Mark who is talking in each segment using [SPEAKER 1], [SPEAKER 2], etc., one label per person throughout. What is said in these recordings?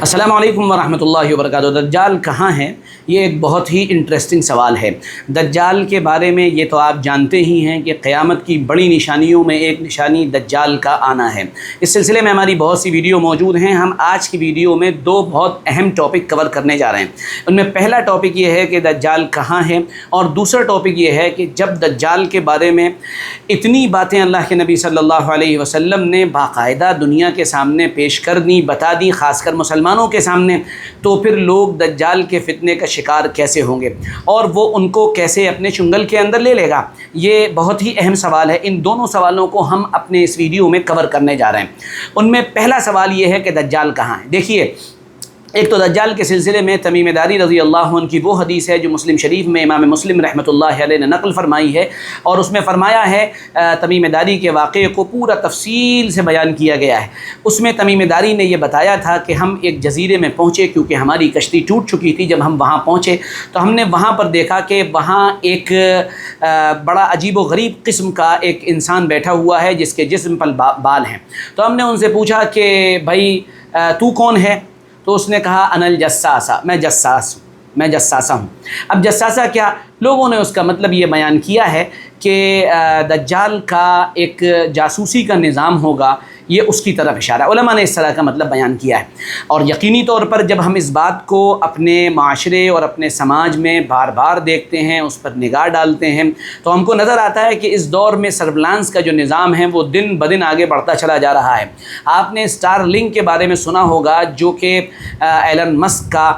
[SPEAKER 1] अस्सलामु अलैकुम वरहमतुल्लाहि वबरकातुहू। दज्जाल कहाँ है? ये एक बहुत ही इंटरेस्टिंग सवाल है। दज्जाल के बारे में ये तो आप जानते ही हैं कि क़यामत की बड़ी निशानियों में एक निशानी दज्जाल का आना है। इस सिलसिले में हमारी बहुत सी वीडियो मौजूद हैं। हम आज की वीडियो में दो बहुत अहम टॉपिक कवर करने जा रहे हैं। उनमें पहला टॉपिक ये है कि दज्जाल कहाँ है, और दूसरा टॉपिक ये है कि जब दज्जाल के बारे में इतनी बातें अल्लाह के नबी सल्लल्लाहु अलैहि वसल्लम ने बाकायदा दुनिया के सामने पेश कर दी, बता दी, ख़ासकर मुसलमानों के सामने, तो फिर लोग दज्जाल के फितने का शिकार कैसे होंगे और वो उनको कैसे अपने चुंगल के अंदर ले लेगा। ये बहुत ही अहम सवाल है। इन दोनों सवालों को हम अपने इस वीडियो में कवर करने जा रहे हैं। उनमें पहला सवाल ये है कि दज्जाल कहाँ है। देखिए, एक तो दज्जाल के सिलसिले में तमीम दारी रज़ी अल्लाह अन्हु की वो हदीस है जो मुस्लिम शरीफ में इमाम मुस्लिम रहमतुल्लाह अलैह ने नक़ल फरमाई है, और उसमें फ़रमाया है तमीम दारी के वाक़े को पूरा तफसील से बयान किया गया है। उसमें तमीम दारी ने यह बताया था कि हम एक जजीरे में पहुँचे, क्योंकि हमारी कश्ती टूट चुकी थी। जब हम वहाँ पहुँचे तो हमने वहाँ पर देखा कि वहाँ एक बड़ा अजीब व गरीब किस्म का एक इंसान बैठा हुआ है जिसके जिस्म पर बाल हैं। तो हमने उनसे पूछा कि भाई तू कौन है? तो उसने कहा अनल जस्सासा, मैं जस्सासा हूँ। अब जस्सासा क्या? लोगों ने उसका मतलब ये बयान किया है कि दज्जाल का एक जासूसी का निज़ाम होगा, ये उसकी तरफ इशारा। उलमा ने इस तरह का मतलब बयान किया है। और यकीनी तौर पर जब हम इस बात को अपने माशरे और अपने समाज में बार बार देखते हैं, उस पर निगाह डालते हैं, तो हमको नज़र आता है कि इस दौर में सर्विलांस का जो निज़ाम है वो दिन ब दिन आगे बढ़ता चला जा रहा है। आपने स्टारलिंक के बारे में सुना होगा, जो कि एलन मस्क का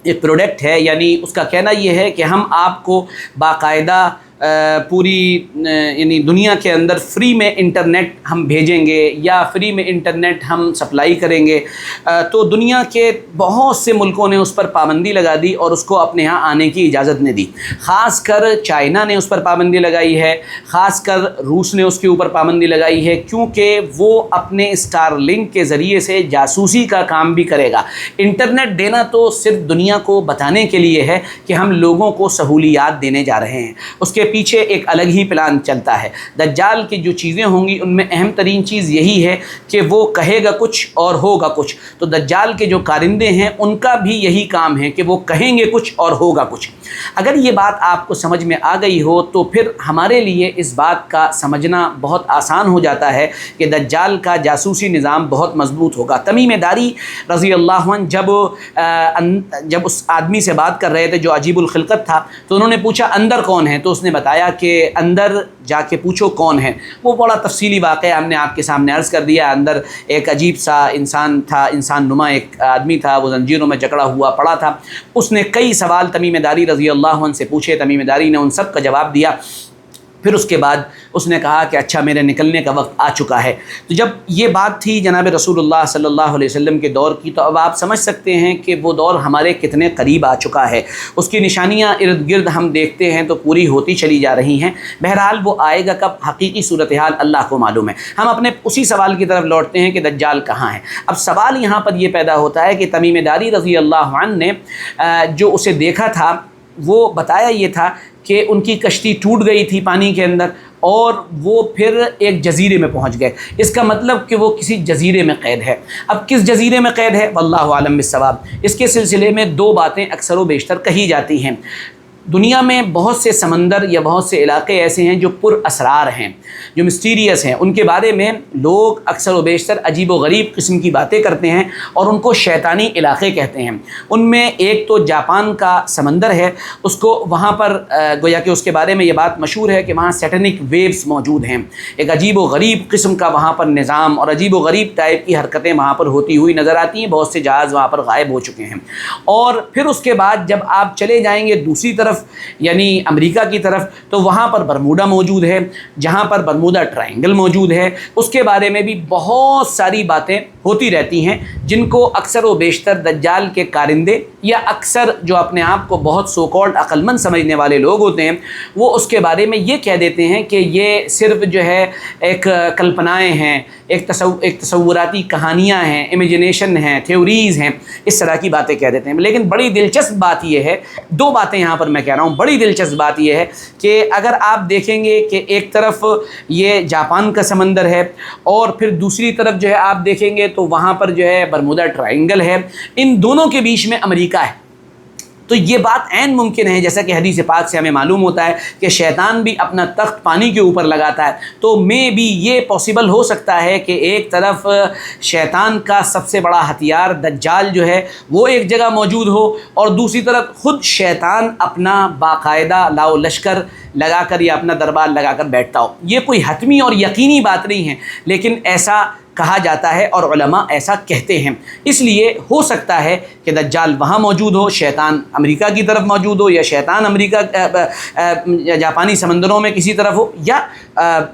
[SPEAKER 1] एक प्रोडक्ट है। यानी उसका कहना ये है कि हम आपको बाकायदा पूरी यानी दुनिया के अंदर फ्री में इंटरनेट हम भेजेंगे या फ्री में इंटरनेट हम सप्लाई करेंगे। तो दुनिया के बहुत से मुल्कों ने उस पर पाबंदी लगा दी और उसको अपने यहाँ आने की इजाज़त नहीं दी। ख़ासकर चाइना ने उस पर पाबंदी लगाई है, ख़ासकर रूस ने उसके ऊपर पाबंदी लगाई है, क्योंकि वो अपने स्टारलिंक के ज़रिए से जासूसी का काम भी करेगा। इंटरनेट देना तो सिर्फ दुनिया को बताने के लिए है कि हम लोगों को सहूलियात देने जा रहे हैं, उसके पीछे एक अलग ही प्लान चलता है। दज्जाल की जो चीज़ें होंगी उनमें अहम तरीन चीज़ यही है कि वो कहेगा कुछ और होगा कुछ। तो दज्जाल के जो कारिंदे हैं उनका भी यही काम है कि वो कहेंगे कुछ और होगा कुछ। अगर ये बात आपको समझ में आ गई हो तो फिर हमारे लिए इस बात का समझना बहुत आसान हो जाता है कि दज्जाल का जासूसी निज़ाम बहुत मजबूत होगा। तमीम दारी रज़ी अल्लाह अन्हु जब उस आदमी से बात कर रहे थे जो अजीबुल खिलकत था, तो उन्होंने पूछा अंदर कौन है? तो उसने बताया कि अंदर जाके पूछो कौन है। वो बड़ा तफसीली वाक़या हमने आपके सामने अर्ज़ कर दिया। अंदर एक अजीब सा इंसान था, इंसान नुमा एक आदमी था, वो जंजीरों में जकड़ा हुआ पड़ा था। उसने कई सवाल तमीम दारी रज़ी अल्लाह अन्हु से पूछे, तमीम दारी ने उन सब का जवाब दिया। फिर उसके बाद उसने कहा कि अच्छा, मेरे निकलने का वक्त आ चुका है। तो जब ये बात थी जनाब रसूलुल्लाह सल्लल्लाहु अलैहि वसल्लम के दौर की, तो अब आप समझ सकते हैं कि वो दौर हमारे कितने करीब आ चुका है। उसकी निशानियाँ इर्द गिर्द हम देखते हैं तो पूरी होती चली जा रही हैं। बहरहाल वो आएगा कब, हकीकी सूरत हाल अल्लाह को मालूम है। हम अपने उसी सवाल की तरफ लौटते हैं कि दज्जाल कहाँ है। अब सवाल यहाँ पर यह पैदा होता है कि तमीम दारी रज़ी अल्लाह अन्हु ने जो उसे देखा था वो बताया ये था कि उनकी कश्ती टूट गई थी पानी के अंदर और वो फिर एक जजीरे में पहुंच गए। इसका मतलब कि वो किसी जजीरे में क़ैद है। अब किस जजीरे में क़ैद है, वल्लाहु आलम बिस्सवाब। इसके सिलसिले में दो बातें अक्सर व बेशतर कही जाती हैं। दुनिया में बहुत से समंदर या बहुत से इलाके ऐसे हैं जो पुर असरार हैं, जो मिस्टीरियस हैं। उनके बारे में लोग अक्सर व बेशतर अजीब व गरीब किस्म की बातें करते हैं और उनको शैतानी इलाके कहते हैं। उनमें एक तो जापान का समंदर है, उसको वहाँ पर गोया कि उसके बारे में ये बात मशहूर है कि वहाँ सैटेनिक वेव्स मौजूद हैं। एक अजीब व गरीब किस्म का वहाँ पर निज़ाम और अजीब व गरीब टाइप की हरकतें वहाँ पर होती हुई नज़र आती हैं। बहुत से जहाज़ वहाँ पर गायब हो चुके हैं। और फिर उसके बाद जब आप चले जाएंगे दूसरी तरफ यानी अमेरिका की तरफ, तो वहाँ पर बरमूडा मौजूद है, जहाँ पर बरमूडा ट्रायंगल मौजूद है। उसके बारे में भी बहुत सारी बातें होती रहती हैं जिनको अक्सर व बेशतर दज्जाल के कारिंदे या अक्सर जो अपने आप को बहुत सो कॉल्ड अक्लमंद समझने वाले लोग होते हैं वो उसके बारे में ये कह देते हैं कि ये सिर्फ जो है एक कल्पनाएं हैं, एक तसव्वुराती कहानियाँ हैं, इमेजिनेशन हैं, थ्योरीज़ हैं, इस तरह की बातें कह देते हैं। लेकिन बड़ी दिलचस्प बात यह है, दो बातें यहाँ पर मैं कह रहा हूँ, बड़ी दिलचस्प बात यह है कि अगर आप देखेंगे कि एक तरफ ये जापान का समंदर है और फिर दूसरी तरफ जो है आप देखेंगे تو وہاں پر جو ہے برمودا ٹرائنگل ہے، ان دونوں کے بیچ میں امریکہ ہے۔ تو یہ بات عین ممکن ہے، جیسا کہ حدیث پاک سے ہمیں معلوم ہوتا ہے کہ شیطان بھی اپنا تخت پانی کے اوپر لگاتا ہے، تو میں بھی یہ پاسبل ہو سکتا ہے کہ ایک طرف شیطان کا سب سے بڑا ہتھیار دجال جو ہے وہ ایک جگہ موجود ہو، اور دوسری طرف خود شیطان اپنا باقاعدہ لاؤ لشکر لگا کر یا اپنا دربار لگا کر بیٹھتا ہو۔ یہ کوئی حتمی اور یقینی بات نہیں ہے، لیکن ایسا کہا جاتا ہے اور علماء ایسا کہتے ہیں۔ اس لیے ہو سکتا ہے کہ دجال وہاں موجود ہو، شیطان امریکہ کی طرف موجود ہو، یا شیطان امریکہ جاپانی سمندروں میں کسی طرف ہو، یا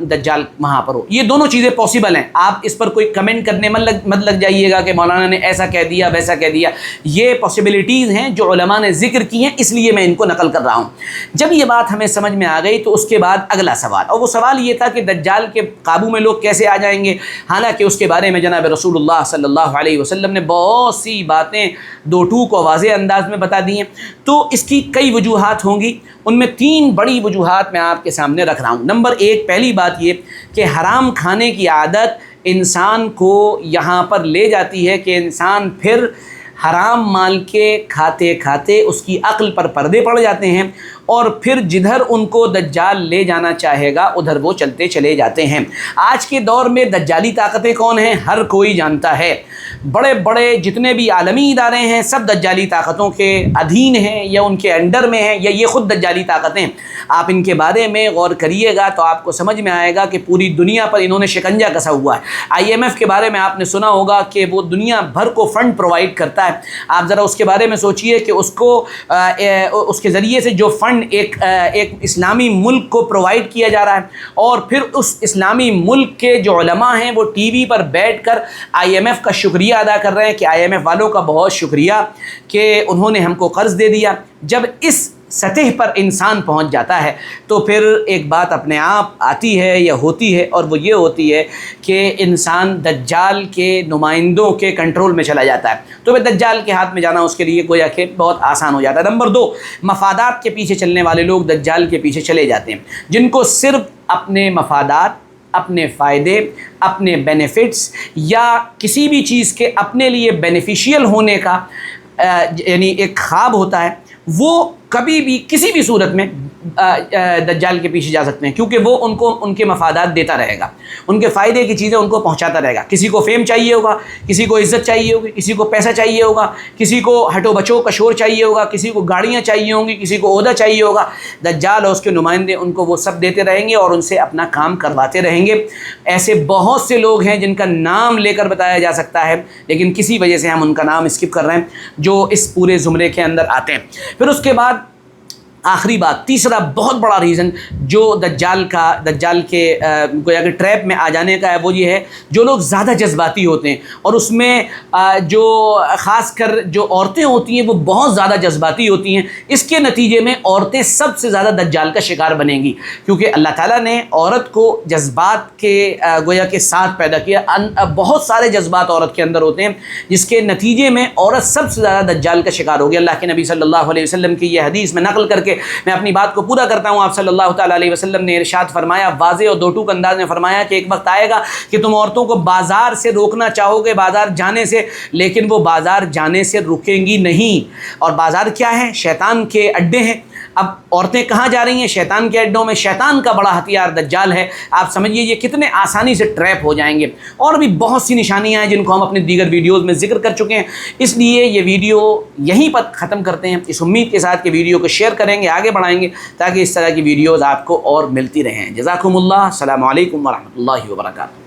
[SPEAKER 1] دجال وہاں پر ہو۔ یہ دونوں چیزیں پاسبل ہیں۔ آپ اس پر کوئی کمنٹ کرنے مت لگ جائیے گا کہ مولانا نے ایسا کہہ دیا ویسا کہہ دیا۔ یہ پاسبلٹیز ہیں جو علماء نے ذکر کی ہیں، اس لیے میں ان کو نقل کر رہا ہوں۔ جب یہ بات ہمیں سمجھ میں آ گئی تو اس کے بعد اگلا سوال، اور وہ سوال یہ تھا کہ دجال کے قابو میں لوگ کیسے آ جائیں گے؟ حالانکہ اس کے بارے میں جناب رسول اللہ صلی اللہ علیہ وسلم نے بہت سی باتیں دو ٹوک اور واضح انداز میں بتا دی ہیں، تو اس کی کئی وجوہات ہوں گی۔ ان میں 3 بڑی وجوہات میں آپ کے سامنے رکھ رہا ہوں۔ نمبر 1، پہلی بات یہ کہ حرام کھانے کی عادت انسان کو یہاں پر لے جاتی ہے کہ انسان پھر حرام مال کے کھاتے کھاتے اس کی عقل پر پردے پڑ جاتے ہیں، اور پھر جدھر ان کو دجال لے جانا چاہے گا ادھر وہ چلتے چلے جاتے ہیں۔ آج کے دور میں دجالی طاقتیں کون ہیں؟ ہر کوئی جانتا ہے۔ بڑے بڑے جتنے بھی عالمی ادارے ہیں سب دجالی طاقتوں کے ادھین ہیں یا ان کے انڈر میں ہیں، یا یہ خود دجالی طاقتیں۔ آپ ان کے بارے میں غور کریے گا تو آپ کو سمجھ میں آئے گا کہ پوری دنیا پر انہوں نے شکنجہ کسا ہوا ہے۔ IMF کے بارے میں آپ نے سنا ہوگا کہ وہ دنیا بھر کو فنڈ پرووائڈ کرتا ہے۔ آپ ذرا اس کے بارے میں سوچئے کہ اس کے ذریعے سے جو فنڈ ایک اسلامی ملک کو پرووائڈ کیا جا رہا ہے، اور پھر اس اسلامی ملک کے جو علماء ہیں وہ ٹی وی پر بیٹھ کر IMF کا شکریہ ادا کر رہے ہیں کہ IMF والوں کا بہت شکریہ کہ انہوں نے ہم کو قرض دے دیا۔ جب اس سطح پر انسان پہنچ جاتا ہے تو پھر ایک بات اپنے آپ آتی ہے یا ہوتی ہے، اور وہ یہ ہوتی ہے کہ انسان دجال کے نمائندوں کے کنٹرول میں چلا جاتا ہے۔ تو وہ دجال کے ہاتھ میں جانا اس کے لیے گویا کہ بہت آسان ہو جاتا ہے۔ نمبر 2، مفادات کے پیچھے چلنے والے لوگ دجال کے پیچھے چلے جاتے ہیں، جن کو صرف اپنے مفادات، اپنے فائدے، اپنے بینیفٹس یا کسی بھی چیز کے اپنے لیے بینیفیشیل ہونے کا یعنی ایک خواب ہوتا ہے، وہ کبھی بھی کسی بھی صورت میں دجال کے پیچھے جا سکتے ہیں، کیونکہ وہ ان کے مفادات دیتا رہے گا، ان کے فائدے کی چیزیں ان کو پہنچاتا رہے گا۔ کسی کو فیم چاہیے ہوگا، کسی کو عزت چاہیے ہوگی، کسی کو پیسہ چاہیے ہوگا، کسی کو ہٹو بچو کا شور چاہیے ہوگا، کسی کو گاڑیاں چاہیے ہوں گی، کسی کو عہدہ چاہیے ہوگا۔ دجال اور اس کے نمائندے ان کو وہ سب دیتے رہیں گے اور ان سے اپنا کام کرواتے رہیں گے۔ ایسے بہت سے لوگ ہیں جن کا نام لے کر بتایا جا سکتا ہے، لیکن کسی وجہ سے ہم ان کا نام اسکپ کر رہے ہیں، جو اس پورے زمرے کے اندر آتے ہیں۔ پھر اس کے بعد آخری بات، تیسرا بہت بڑا ریزن جو دجال کے گویا کہ ٹریپ میں آ جانے کا ہے، وہ یہ ہے جو لوگ زیادہ جذباتی ہوتے ہیں، اور اس میں جو خاص کر جو عورتیں ہوتی ہیں وہ بہت زیادہ جذباتی ہوتی ہیں۔ اس کے نتیجے میں عورتیں سب سے زیادہ دجال کا شکار بنیں گی، کیونکہ اللہ تعالیٰ نے عورت کو جذبات کے گویا کے ساتھ پیدا کیا۔ بہت سارے جذبات عورت کے اندر ہوتے ہیں، جس کے نتیجے میں عورت سب سے زیادہ دجال کا شکار ہوگی۔ اللہ کے نبی صلی اللہ علیہ وسلم کی یہ حدیث میں نقل کر کے میں اپنی بات کو پورا کرتا ہوں۔ آپ صلی اللہ تعالیٰ علیہ وسلم نے ارشاد فرمایا، واضح اور دو ٹوک انداز میں فرمایا کہ ایک وقت آئے گا کہ تم عورتوں کو بازار سے روکنا چاہو گے، بازار جانے سے، لیکن وہ بازار جانے سے رکیں گی نہیں۔ اور بازار کیا ہے؟ شیطان کے اڈے ہیں۔ اب عورتیں کہاں جا رہی ہیں؟ شیطان کے اڈوں میں۔ شیطان کا بڑا ہتھیار دجال ہے۔ آپ سمجھیے یہ کتنے آسانی سے ٹریپ ہو جائیں گے۔ اور بھی بہت سی نشانیاں ہیں جن کو ہم اپنے دیگر ویڈیوز میں ذکر کر چکے ہیں، اس لیے یہ ویڈیو یہیں پر ختم کرتے ہیں، اس امید کے ساتھ کہ ویڈیو کو شیئر کریں گے، آگے بڑھائیں گے، تاکہ اس طرح کی ویڈیوز آپ کو اور ملتی رہیں۔ جزاکم اللہ، السلام علیکم ورحمۃ اللہ وبرکاتہ۔